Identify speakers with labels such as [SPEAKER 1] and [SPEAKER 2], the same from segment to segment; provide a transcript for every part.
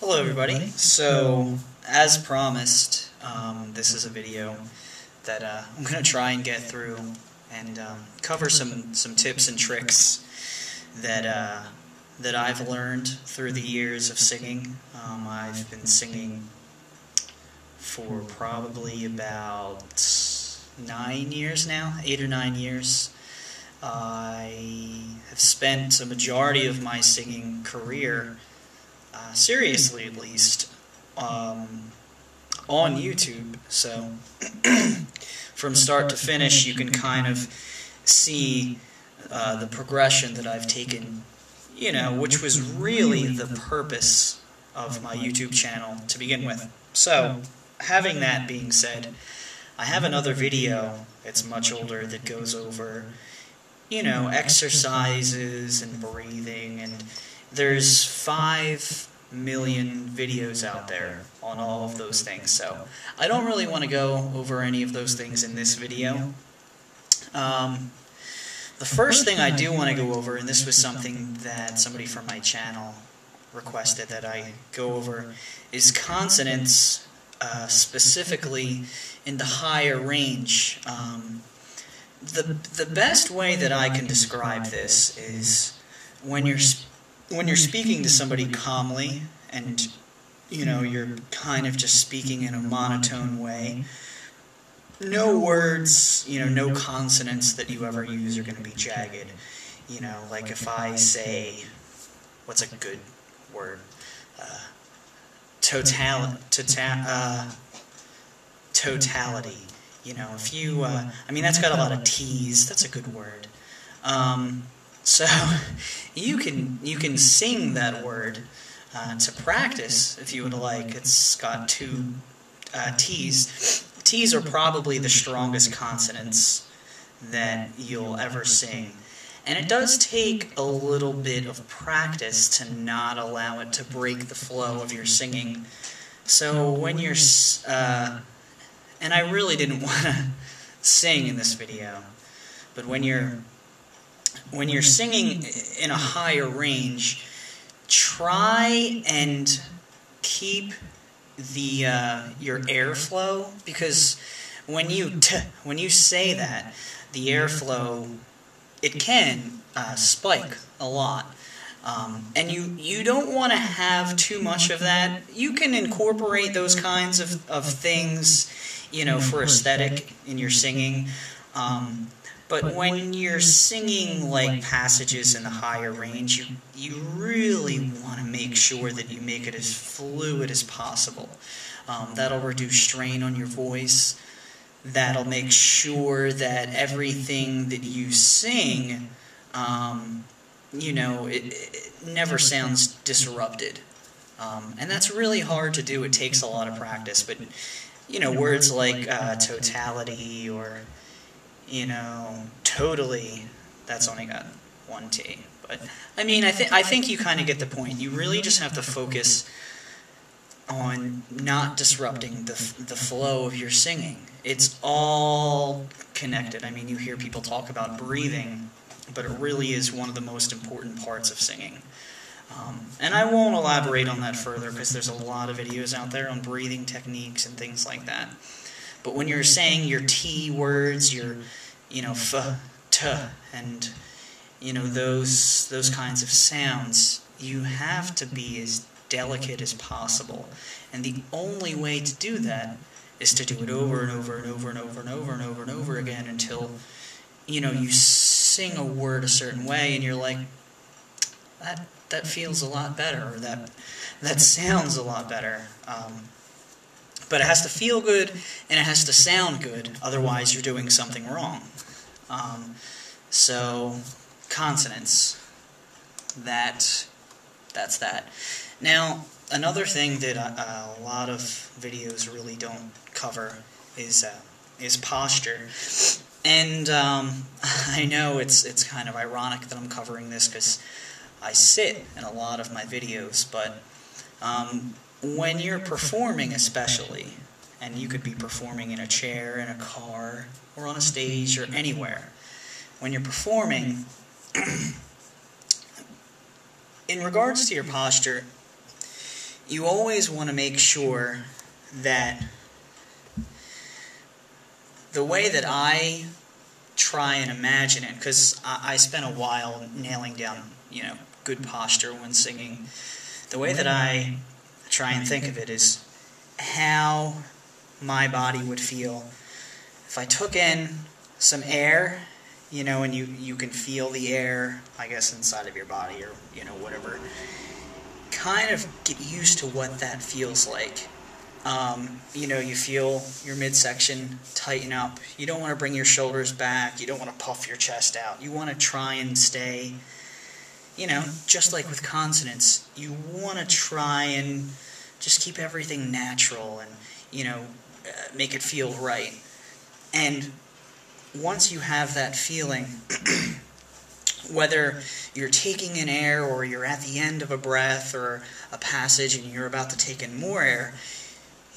[SPEAKER 1] Hello everybody. So, as promised, this is a video that I'm going to try and get through and cover some tips and tricks that I've learned through the years of singing. I've been singing for probably about 9 years now, 8 or 9 years. I have spent a majority of my singing career, seriously at least, on YouTube. So from start to finish you can kind of see the progression that I've taken, which was really the purpose of my YouTube channel to begin with. So, having that being said, I have another video, it's much older, that goes over exercises and breathing, and there's 5 million videos out there on all of those things, so I don't really want to go over any of those things in this video. The first thing I do want to go over, and this was something that somebody from my channel requested that I go over, is consonants, specifically in the higher range. The best way that I can describe this is when you're speaking to somebody calmly, and you're kind of just speaking in a monotone way. No words, no consonants that you ever use are going to be jagged. Like if I say, what's a good word? Totality. If you, that's got a lot of T's. That's a good word. So you can sing that word to practice if you would like. It's got 2 T's. T's are probably the strongest consonants that you'll ever sing. And it does take a little bit of practice to not allow it to break the flow of your singing. So when you're, and I really didn't want to sing in this video, but when you're singing in a higher range, try and keep your airflow, because when you say that, the airflow, it can spike a lot. And you don't want to have too much of that. You can incorporate those kinds of things, for aesthetic in your singing. But when you're singing like passages in the higher range, you really want to make sure that you make it as fluid as possible. That'll reduce strain on your voice. That'll make sure that everything that you sing, it never sounds disrupted. And that's really hard to do. It takes a lot of practice. But, words like totality or, totally, that's only got 1 T. But, I think you kind of get the point. You really just have to focus on not disrupting the flow of your singing. It's all connected. You hear people talk about breathing, but it really is one of the most important parts of singing. And I won't elaborate on that further because there's a lot of videos out there on breathing techniques and things like that. But when you're saying your T words, your, f, t, and, those kinds of sounds, you have to be as delicate as possible. And the only way to do that is to do it over and over and over and over and over and over and over again until, you sing a word a certain way and you're like, that feels a lot better, or that sounds a lot better. But it has to feel good and it has to sound good, otherwise you're doing something wrong. So, consonants. That's that. Now, another thing that a lot of videos really don't cover is posture. And I know it's kind of ironic that I'm covering this because I sit in a lot of my videos, but when you're performing especially, and you could be performing in a chair, in a car, or on a stage, or anywhere, when you're performing, in regards to your posture, you always want to make sure that the way that I try and imagine it, because I spent a while nailing down, good posture when singing. The way that I try and think of it is how my body would feel if I took in some air, and you can feel the air, I guess, inside of your body or, whatever. Kind of get used to what that feels like. You feel your midsection tighten up. You don't want to bring your shoulders back. You don't want to puff your chest out. You want to try and stay, just like with consonants, you want to try and just keep everything natural and, make it feel right. And once you have that feeling, whether you're taking in air or you're at the end of a breath or a passage and you're about to take in more air,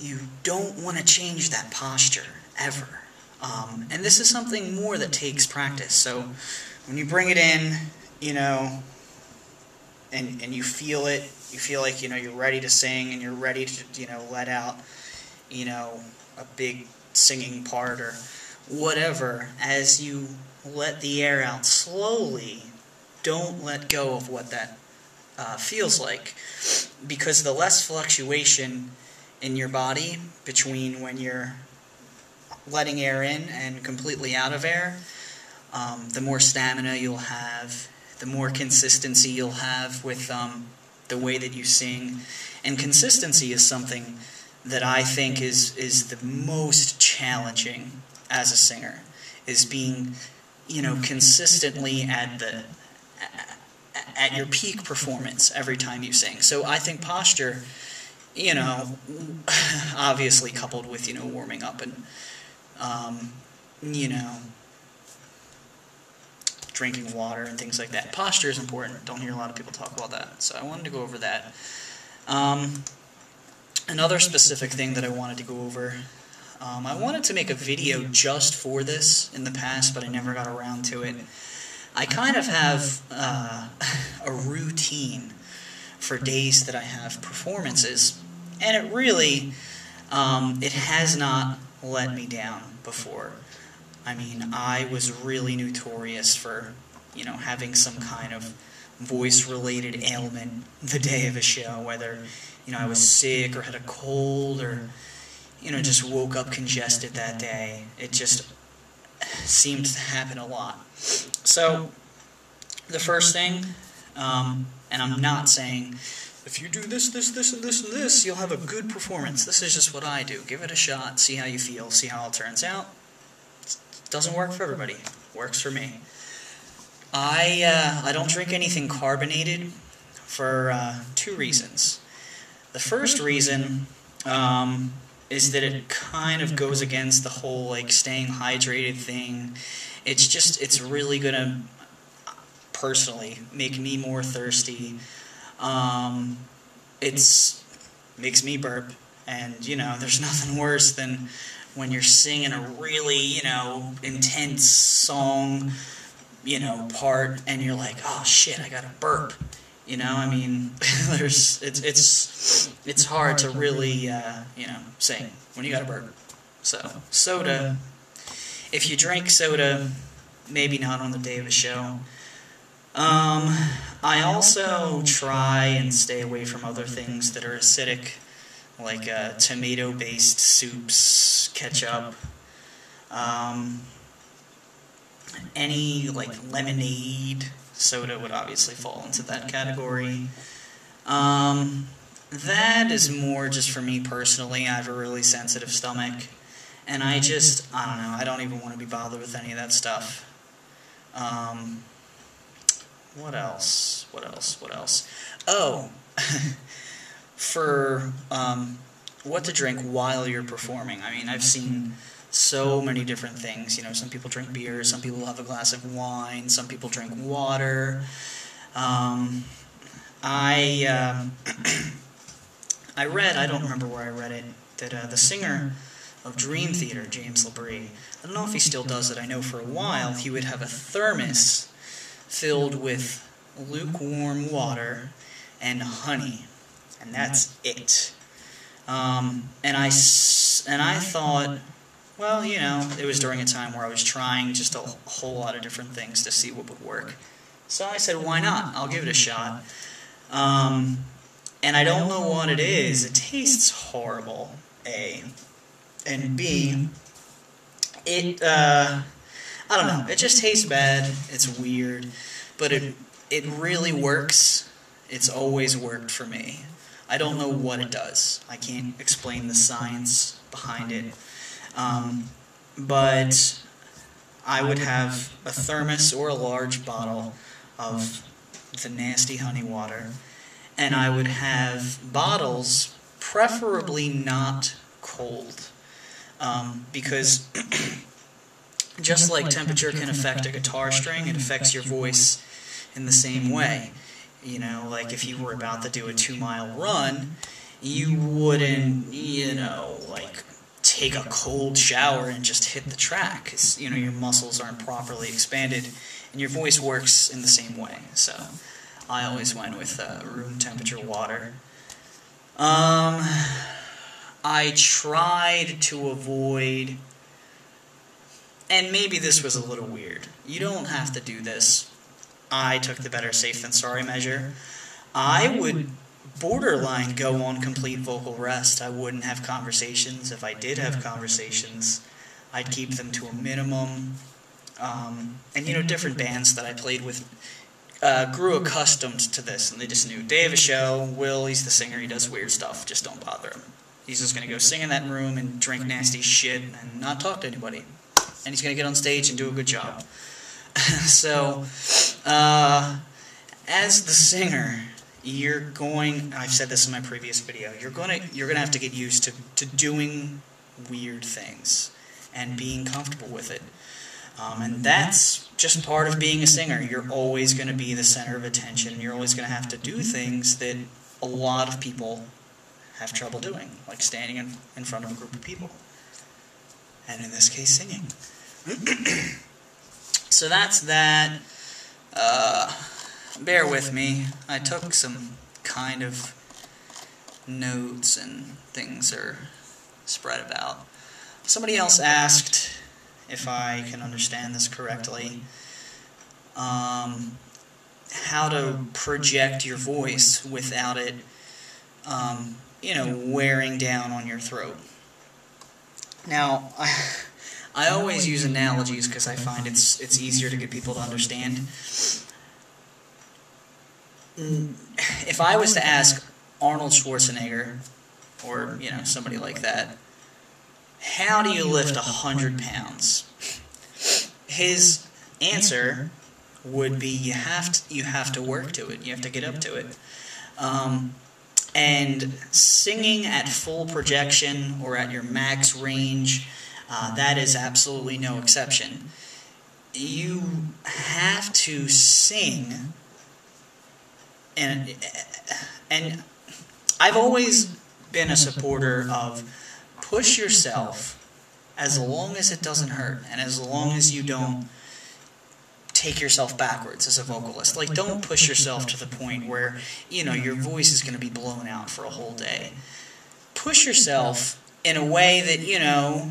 [SPEAKER 1] you don't want to change that posture, ever. And this is something more that takes practice. So when you bring it in, and you feel it, you feel like, you're ready to sing and you're ready to, let out, a big singing part or whatever, as you let the air out slowly, don't let go of what that feels like. Because the less fluctuation in your body between when you're letting air in and completely out of air, the more stamina you'll have, the more consistency you'll have with the way that you sing. And consistency is something that I think is the most challenging as a singer, is being, consistently at your peak performance every time you sing. So I think posture, obviously coupled with, warming up and, drinking water and things like that. Posture is important. Don't hear a lot of people talk about that. So I wanted to go over that. Another specific thing that I wanted to go over, I wanted to make a video just for this in the past, but I never got around to it. I kind of have a routine for days that I have performances, and it really, it has not let me down before. I mean, I was really notorious for, having some kind of voice-related ailment the day of a show, whether, I was sick or had a cold or, just woke up congested that day. It just seemed to happen a lot. So, the first thing, and I'm not saying, if you do this, this, this, and this, and this, you'll have a good performance. This is just what I do. Give it a shot, see how you feel, see how it turns out. It doesn't work for everybody. It works for me. I don't drink anything carbonated for 2 reasons. The first reason is that it kind of goes against the whole, staying hydrated thing. It's really going to, personally, make me more thirsty. Makes me burp, and, there's nothing worse than when you're singing a really, intense song, part, and you're like, oh shit, I gotta burp. It's hard to really, sing when you gotta burp. So, soda, if you drink soda, maybe not on the day of a show. I also try and stay away from other things that are acidic, like tomato-based soups, ketchup, any lemonade. Soda would obviously fall into that category. That is more just for me personally. I have a really sensitive stomach, and I don't know, I don't even want to be bothered with any of that stuff. What else? Oh, for what to drink while you're performing. I mean, I've seen so many different things. Some people drink beer, some people have a glass of wine, some people drink water. I read, I don't remember where I read it, that the singer of Dream Theater, James LaBrie, I don't know if he still does it. I know for a while he would have a thermos filled with lukewarm water and honey. and that's it. And I thought, well, you know, it was during a time where I was trying just a whole lot of different things to see what would work. So I said, why not? I'll give it a shot. And I don't know what it is. It tastes horrible, A. And B, I don't know. It just tastes bad. It's weird. But it really works. It's always worked for me. I don't know what it does. I can't explain the science behind it. But I would have a thermos or a large bottle of the nasty honey water, and I would have bottles, preferably not cold, because just like temperature can affect a guitar string, it affects your voice in the same way. You know, like if you were about to do a 2-mile run, you wouldn't, you know, like take a cold shower and just hit the track, because, you know, your muscles aren't properly expanded, and your voice works in the same way. So I always went with room temperature water. I tried to avoid, and maybe this was a little weird, you don't have to do this. I took the better safe than sorry measure. I would borderline go on complete vocal rest. I wouldn't have conversations. If I did have conversations, I'd keep them to a minimum. And, you know, different bands that I played with grew accustomed to this, and they just knew, day of a show, Will, he's the singer, he does weird stuff, just don't bother him. He's just going to go sing in that room and drink nasty shit and not talk to anybody. And he's going to get on stage and do a good job. So, as the singer, you're going, I've said this in my previous video, you're going to have to get used to doing weird things and being comfortable with it. And that's just part of being a singer. You're always going to be the center of attention. You're always going to have to do things that a lot of people have trouble doing, like standing in front of a group of people. And in this case, singing. So that's that. Bear with me. I took some kind of notes and things are spread about. Somebody else asked, if I can understand this correctly, how to project your voice without it, you know, wearing down on your throat. Now, I always use analogies because I find it's easier to get people to understand. If I was to ask Arnold Schwarzenegger, or, you know, somebody like that, how do you lift 100 pounds? His answer would be you have to work to it. You have to get up to it. And singing at full projection or at your max range, that is absolutely no exception. You have to sing, and I've always been a supporter of push yourself as long as it doesn't hurt, and as long as you don't take yourself backwards as a vocalist. Like, don't push yourself to the point where, you know, your voice is going to be blown out for a whole day. Push yourself in a way that, you know,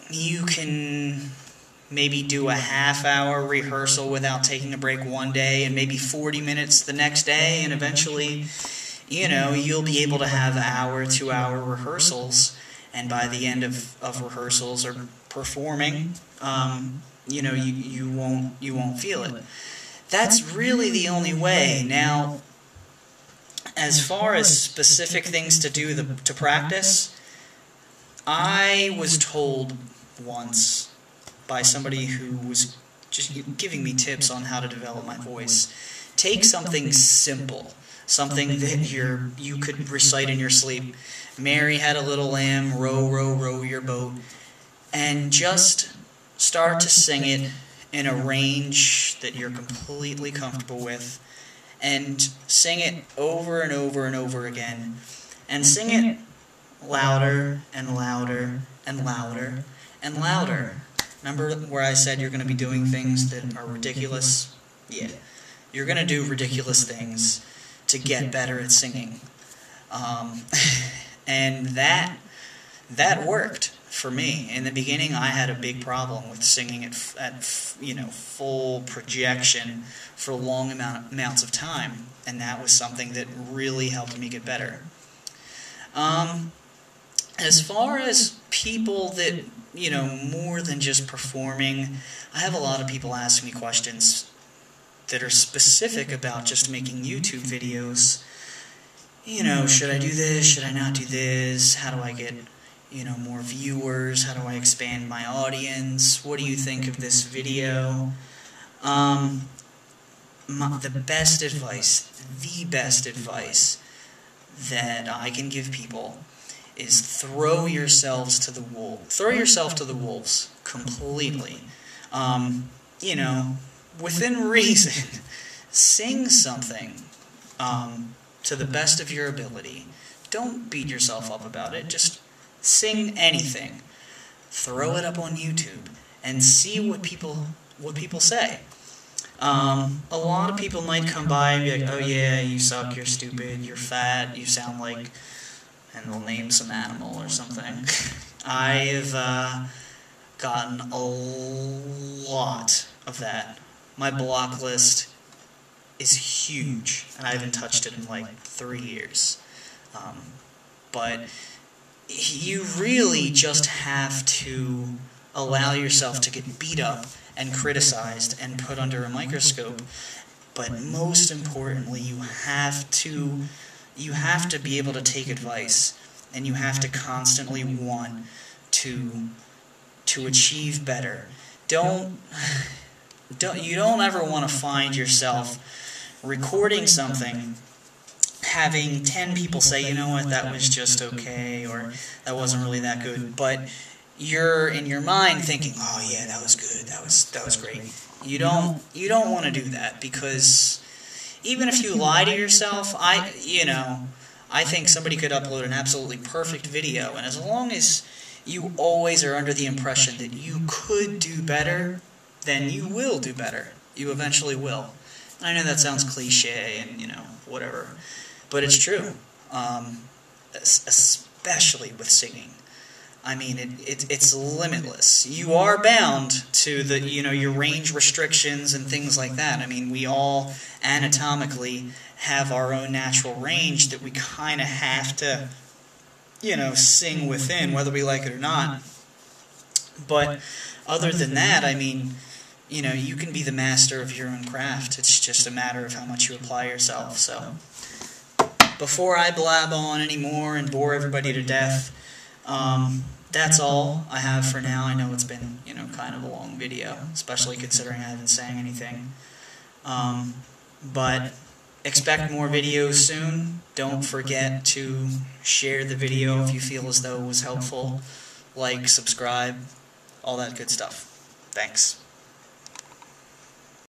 [SPEAKER 1] you can maybe do a half-hour rehearsal without taking a break one day, and maybe 40 minutes the next day, and eventually, you know, you'll be able to have hour, 2-hour rehearsals, and by the end of rehearsals or performing, you know, you won't feel it. That's really the only way. Now, as far as specific things to do to practice, I was told once by somebody who was just giving me tips on how to develop my voice. Take something simple, something that you could recite in your sleep. Mary had a little lamb, row, row, row your boat, and just start to sing it in a range that you're completely comfortable with, and sing it over and over and over again, and sing it louder and louder and louder and louder. Remember where I said you're going to be doing things that are ridiculous? Yeah. You're going to do ridiculous things to get better at singing. And that worked for me. In the beginning, I had a big problem with singing at full projection for long amounts of time, and that was something that really helped me get better. As far as people that, more than just performing, I have a lot of people ask me questions that are specific about just making YouTube videos. Should I do this? Should I not do this? How do I get, more viewers? How do I expand my audience? What do you think of this video? The best advice that I can give people is throw yourself to the wolves completely. Within reason, sing something to the best of your ability. Don't beat yourself up about it. Just sing anything. Throw it up on YouTube and see what people say. A lot of people might come by and be like, "Oh yeah, you suck, you're stupid, you're fat, you sound like," and they'll name some animal or something. I've gotten a lot of that. My block list is huge, and I haven't touched it in like 3 years. But you really just have to allow yourself to get beat up and criticized and put under a microscope. But most importantly, you have to be able to take advice, and you have to constantly want to achieve better. You don't ever want to find yourself recording something, having 10 people say, "You know what, that was just okay," or "That wasn't really that good," but you're in your mind thinking, "Oh yeah, that was good, that was great." You don't want to do that, because even if you lie to yourself, I think somebody could upload an absolutely perfect video, and as long as you always are under the impression that you could do better, then you will do better. You eventually will. I know that sounds cliche and, whatever, but it's true, especially with singing. I mean, it's limitless. You are bound to your range restrictions and things like that. I mean, we all anatomically have our own natural range that we kind of have to, sing within, whether we like it or not. But other than that, I mean, you can be the master of your own craft. It's just a matter of how much you apply yourself. So, before I blab on anymore and bore everybody to death, that's all I have for now. I know it's been, kind of a long video, especially considering I haven't sang anything. But expect more videos soon. Don't forget to share the video if you feel as though it was helpful. Like, subscribe, all that good stuff. Thanks.